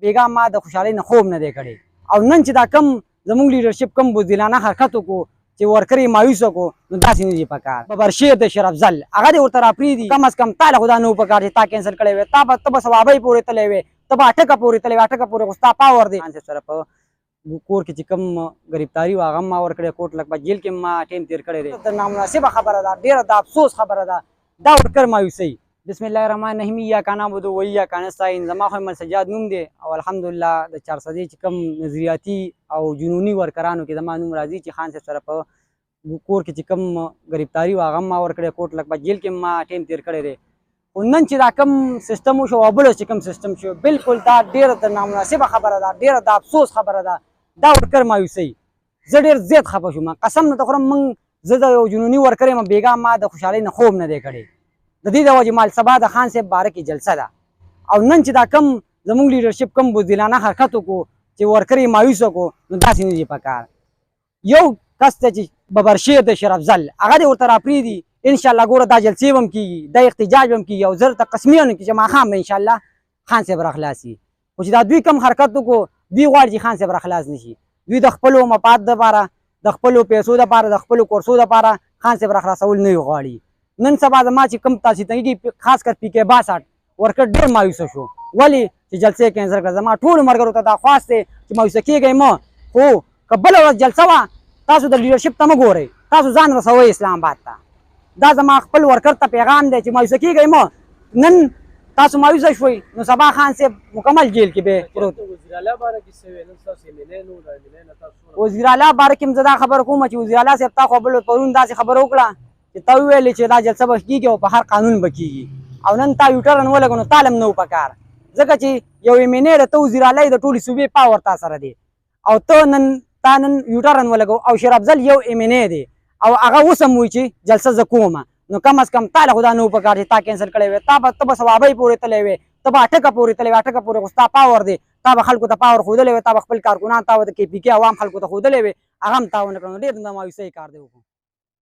بیګا ما د خوشحالۍ نه خوب نه دی کړی او نن چې دا کم زموږ لیډرشپ کم بزدلانه حرکت وکړو چې ورکرې مایوسه کړو نو داسې نه دي پکار ببرشیر د شرف زل هغه دې ورته راپرېږدي کم از کم تا له خو دا نه و پکار چې تا کینسل کړی وی ته به ثوابۍ پورې تللی وی ته به اټکه پورې تللی وې اټکه پورې خو ستا پاور دی سره په کور کې چې کوم غریبتاري وه هغه هم ما ورکړی کوټ لک په جیل کې ما ټایم تېر کړی دی د نامناسبه خبره ده ډېره د افسوس خبره ده دا ورکر مایوسۍ بسم الله الرحمن الرحیم ایاک نعبد و ایاک نستعین زما خو ایمل سجاد نوم دی او الحمدلله د 400 چې کوم نظریاتي او جنوني ورکرانو کې زما نوم راځي چې خان صاحب سره په کور کې چې کوم غریبتاري وه هغه هم ما ورکړی کوټ لک په جیل کې ما ټایم تېر کړی دی خو نن چې دا کوم سیستم وشو او بل چې کوم سیستم شو بالکل دا ډېره د نامناسبه خبره ده ډېره د افسوس خبره ده دا ورکر مایوسۍ زه ډېر زیات خفه شوم قسم نه ته خورم موږ زه د یو جنوني ورکر یم بېګا ما د خوشحالۍ نه خوب نه دی کړی د دې د وجې مال سبا د خان صاحب باره کې جلسه ده او نن چې دا کم زموږ لیډرشپ کم بزدلانه حرکت وکړو چې ورکرې مایوسه کړو نو داسې نه دي پکار یو کس ته چې ببرشیر د شرف زل هغه دې ورته راپرېږدي انشاءالله ګوره دا جلسې به هم کېږي دا احتجاج به هم کېږي او زر ته قسمیه نه کړي چې ماښام به انشاءالله خان صاحب راخلاصي خو چې دا دوی کم حرکت وکړو دوی غواړي چې خان صاحب راخلاص نه شي دوی د خپلو مفاد دپاره د خپلو پیسو دپاره د خپلو کورسو دپاره خان صاحب راخلاصول نه غواړي نن سبا زما چې کوم تاسې تنګي خاص کر پی کې 62 ورکر ډېر مایوسه شو ولې چې جلسې کینسل کړه زما ټولو ملګرو ته دا خواست دی چې مایوسه کېږئ مه خو که بله ورځ جلسه وه تاسو د لیډرشپ ته مه ګورئ تاسو ځان رسوئ اسلام آباد ته دا زما خپل ورکر ته پیغام دی چې مایوسه کېږئ مه نن تاسو مایوسه شوئ نو سبا خان صاحب مکمل جیل کې به پروت وزیر اعلی باره کې هم زه دا خبره کوم چې وزیر اعلی صاحب تا خو بل پرون داسې خبره وکړه چې تا وویلې چې دا جلسه به کېږي او په هر قانون به کېږي او نن تا یوټرن ولګو نو تا له هم نه و پکار ځکه چې یو ایم د ته وزیر اعلی د ټولې صوبې پاور تا سره دی او تا نن یوټرن ولګو او شرف زل یو ایم دی او هغه اوس هم وایي چې جلسه زه کومه نو کم از کم تا له خو دا نه و پکار چې تا کینسل کړی وی ته به ثوابۍ پورې تللی وی ته به اټکه پورې تللی وې اټکه پورې خو ستا پاور دی تا به خلکو ته پاور ښودلی وی تا به خپل کارکنان تا به د کې پي کې عوام خلکو ته ښودلی وی هغه هم تا ونه کړه نو ډېر د مایوسۍ کار دی وکړو